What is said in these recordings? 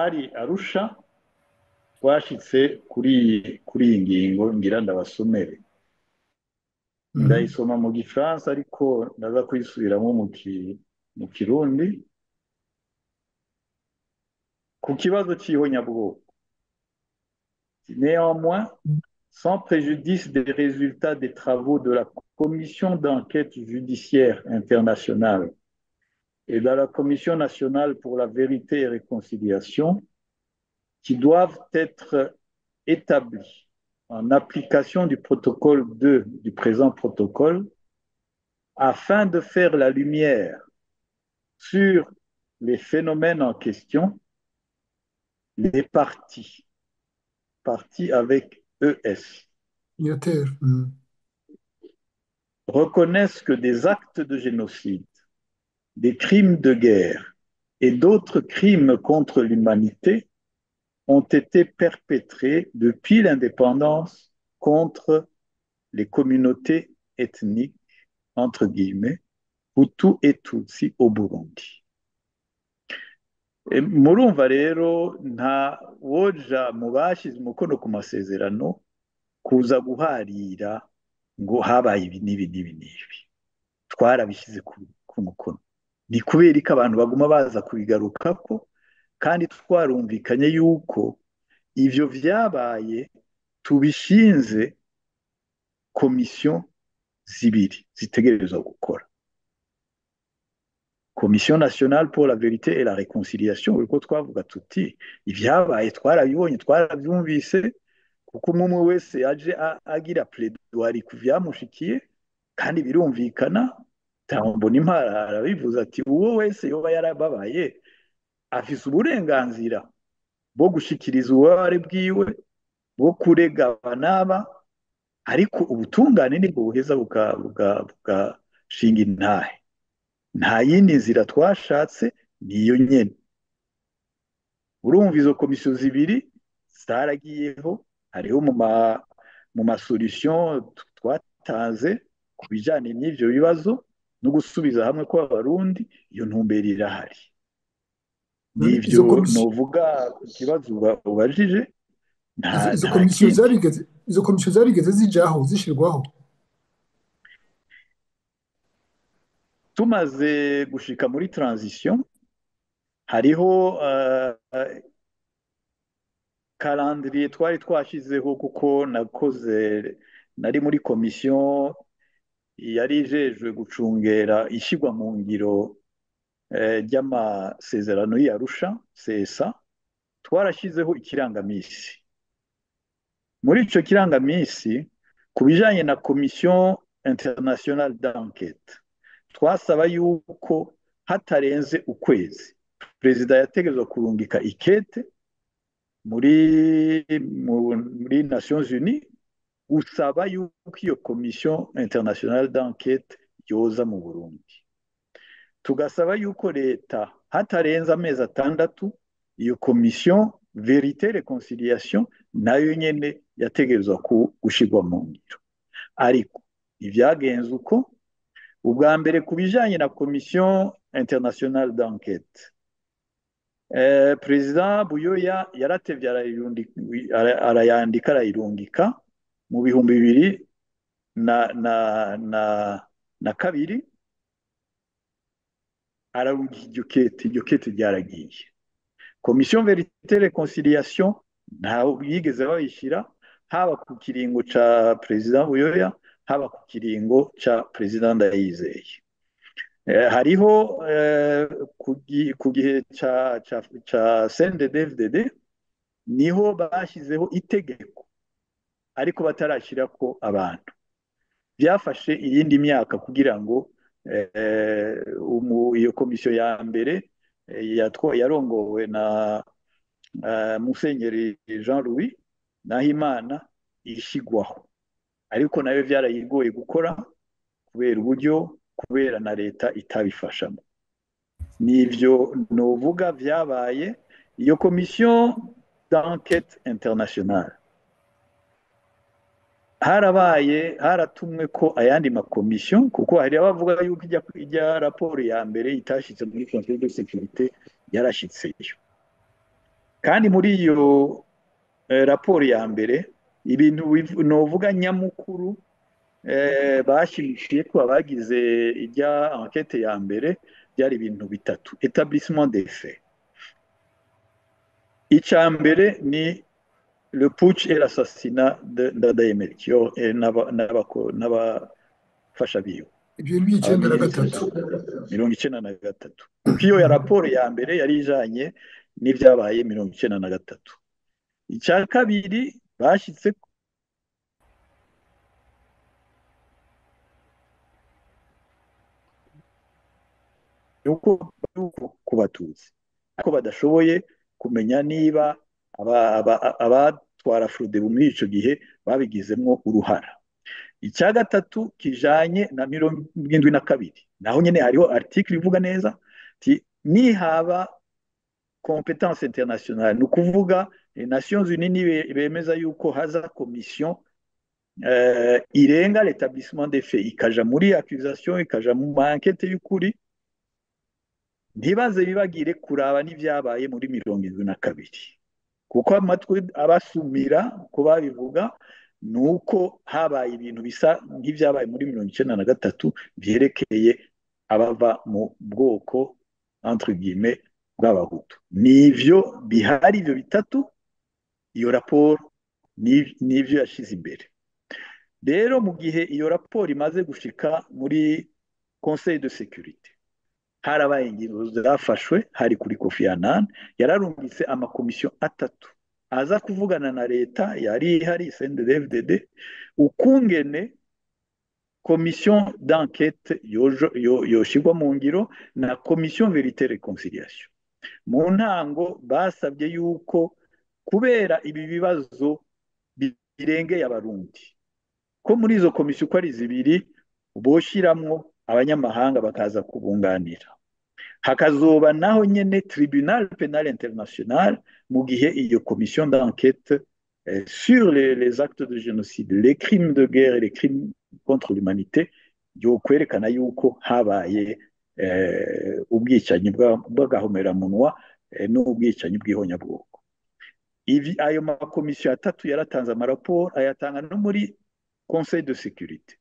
hari Arusha twashitse kuri iyi ngingo ngira ndabasomere. Mhm. Ndayisoma mu gifaransa ariko ndaza kuyisubiramo mu kirundi ku kibazo cy'ihonyabwoko. Néanmoins, sans préjudice des résultats des travaux de la Commission d'enquête judiciaire internationale et de la Commission nationale pour la vérité et réconciliation, qui doivent être établis en application du protocole 2 du présent protocole, afin de faire la lumière sur les phénomènes en question, les parties avec ES, Yoter. Mhm. reconnaissent que des actes de génocide, des crimes de guerre et d'autres crimes contre l'humanité ont été perpétrés depuis l'indépendance contre les communautés ethniques, entre guillemets, Hutu et Tutsi au Burundi. Murumva rero nta woja mu bashyize umukono ku masezerano kuza guharira ngo habaye ibi n'ibi n'ibi n'ibi. Twarabishyize ku mukono. Ni kubera ko abantu baguma baza kubigarukako kandi twarumvikanye yuko ivyo vyabaye tubishinze komisiyo zibiri zitegerezwa gukora. Commission nationale pour la vérité et la réconciliation, uriko twavuga tuti ivyabaye twarabibonye twarabyumvise kuko umwe wese aje agira plaidoirie ku vyamushikiye kandi birumvikana. Tambona impara arabivuze ati uwo wese yoba yarababaye afise uburenganzira bwo gushikiriza ububabare bwiwe bwo kurega abanaba, ariko ubutungane nibwo buheza bugashinga intahe. Nta yindi nzira twashatse niyo nyene. Urumva izo komisiyo zibiri zaragiyeho, hariho mu masolution twatanze ku bijanye n'ivyo bibazo no gusubiza hamwe kw'abarundi, iyo ntumbero irahari. None izo Nivyo komisiyo novuga ku kibazo ubajije, izo nta komisiyo kindi. zarigeze zijaho zishirwaho. Tumaze gushika muri transition hariho calendrier twari twashizeho kuko nari muri komisiyo yari ijejwe gucungera ishyirwa mu ngiro ry'amasezerano y'Arusha CSA. Twarashyizeho ikirangamisi. Muri ico kirangamisi ku bijanye na Commission internationale d'enquête twasaba yuko hatarenze ukwezi perezida yategerezwa kurungika ikete muri Nations Unies usaba yuko iyo Commission internationale d'enquête yoza mu Burundi. Tugasaba yuko leta hatarenze amezi 6 iyo Commission vérité réconciliation nayo nyene yategerezwa gushirwa mu ngiro. Ariko ivyagenze uko, ubwa mbere ku bijanye na Commission internationale d'enquête, Perezida Buyoya yaratevye arayandika arayirungika mu 2022 ararungika iryo kete ryaragiye. Commission vérité réconciliation ntaho bigeze bayishyira, haba ku kiringo ca Perezida Buyoya haba ku kiringo ca Perezida Ndayizeye. Hariho ku gihe ca CNDD-FDD niho bashyizeho itegeko ariko batarashyirako abantu. Byafashe iyindi myaka kugira ngo iyo komisiyo ya mbere yarongowe na Musenyeri Jean Louis Nahimana ishigwaho, ariko nayo vyarayigoye gukora kubera uburyo, kubera na leta itabifashamo. Nivyo novuga vyabaye. Iyo commission d'enquête internationale haratumwe ko ayandi makomisiyo, kuko hari abavuga yuko ijya raporo ya mbere itashitse muri Conseil de sécurité yarashitseyo. kandi muri iyo raporo ya mbere ibintu novuga nyamukuru bashimishije ko abagize ijya enquête ya mbere byari ibintu bitatu: établissement des faits. Icya mbere ni le putsch et l'assassinat de Ndadaye Melchior n'abafasha biwe ibyo ni icyenda na gatatu. 1993, kuko iyo ya raporo ya mbere yari ijanye n'ibyabaye 1993. Icya kabiri bashyitse yuko ku Batutsi ariko badashoboye kumenya niba abatwara Frodebu muri icyo gihe babigizemo uruhara. Icya gatatu kijanye na 72, naho nyine hariho article ivuga neza ati nihaba competence internationale, ni ukuvuga Nations Unies bemeza yuko haza commission irenga l'établissement des faits ikaja muri accusation ikaja mu enquête y'ukuri, ntibaze bibagire kuraba n'ibyabaye muri 72, kuko amatwi abasumira ko babivuga nuko habaye ibintu bisa nk'ibyabaye muri 1993 byerekeye abava mu bwoko entre guillemets bw'abahutu. Nivyo bihari ibyo bitatu, iyo raporo nivyo yashize imbere. Rero mu gihe iyo raporo imaze gushika muri Conseil de sécurité, harabaye ingingo zafashwe, hari kuri Kofi Annan yararungitse amakomisiyo atatu aza kuvugana na leta yari ihari CNDD-FDD ukungene commission d'enquête yoshigwa mu ngiro na commission vérité réconciliation. Mu ntango basabye yuko kubera ibi bibazo birengeye abarundi ko muri izo komisiyo uko ari zibiri boshiramwo abanyamahanga bakaza kubunganira, hakazoba naho nyene tribunal penal international mu gihe iyo commission d'enquête sur les actes de génocide, les crimes de guerre et les crimes contre l'humanité yo kwerekana yuko habaye ubwicanyi bw'agahomeramunwa n'ubwicanyi bw'ihonyabwoko. Ayo makomisiyo atatu yaratanze amaraporo, ayatanga no muri Conseil de sécurité,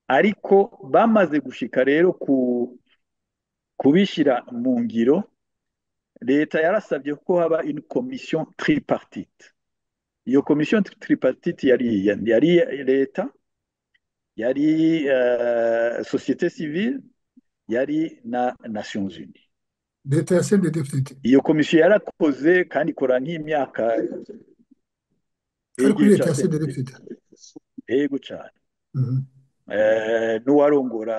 ariko bamaze gushika rero kubishyira mu ngiro, leta yarasabye ko haba une commission tripartite. Iyo commission tripartite yari leta, yari société civile, yari na Nations Unies. leta ya CNDD-FDD Iyo komisiyo yarakoze kandi ikora nk'imyaka ariko leta ya CNDD-FDD yego cyane. N'uwarongora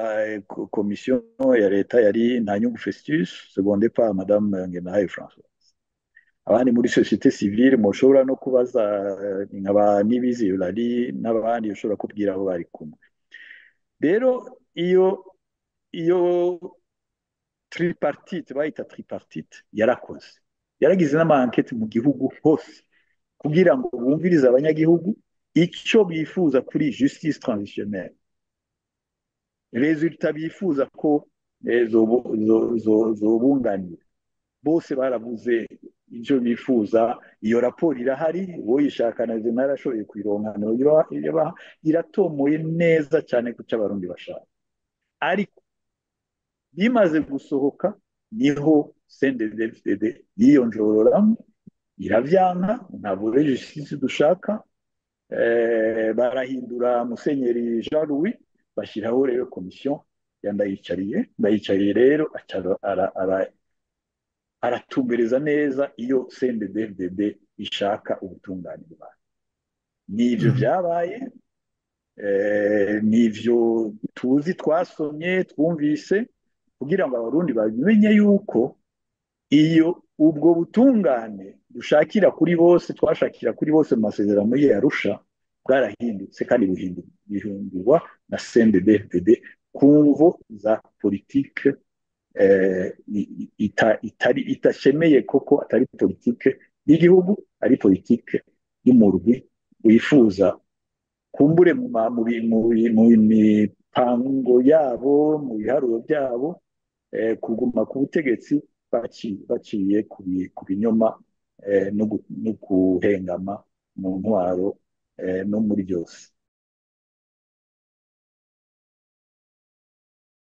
komisiyo ya leta yari Ntanyungu Festus, secondé par Madame Ngenahayo François. Abandi muri société civile mushobora no kubaza nkaba Nibizi Eulalie n'abandi ushobora kubwira aho bari kumwe. Rero iyo tripartite bayita tripartite yarakoze, yaragize n'ama-enquête mu gihugu hose kugira ngo bumvirize abanyagihugu icyo bifuza kuri justice transitionnelle, resultat bifuza ko zobunganira. Bose baravuze icyo bifuza. Iyo raporo irahari, woyishaka nazo narashoboye kuyironka, iratomoye neza cyane ku cyo abarundi bashaka. Ariko bimaze gusohoka niho CNDD-FDD yiyonjororamo iravyanka, ntabwo justice dushaka. Barahindura Musenyeri Jean Louis bashyiraho rero komisiyo ya Ndayicariye rero aratumbereza neza iyo CNDD-FDD ishaka ubutungane bwayo. Nivyo byabaye, nivyo tuzi, twasomye, twumvise, kugira ngo abarundi bamenye yuko iyo ubwo butungane dushakira kuri bose, twashakira kuri bose mu masezerano y'Arusha, bwarahindutse kandi bihindurwa na CNDD-FDD ku mvo za politike itashemeye, koko atari politike y'igihugu, ari politike y'umurwi wifuza kumbure mu mipango yabo, mu biharuro byabo, kuguma ku butegetsi baciye ku binyoma no guhengama mu ntwaro no muri byose.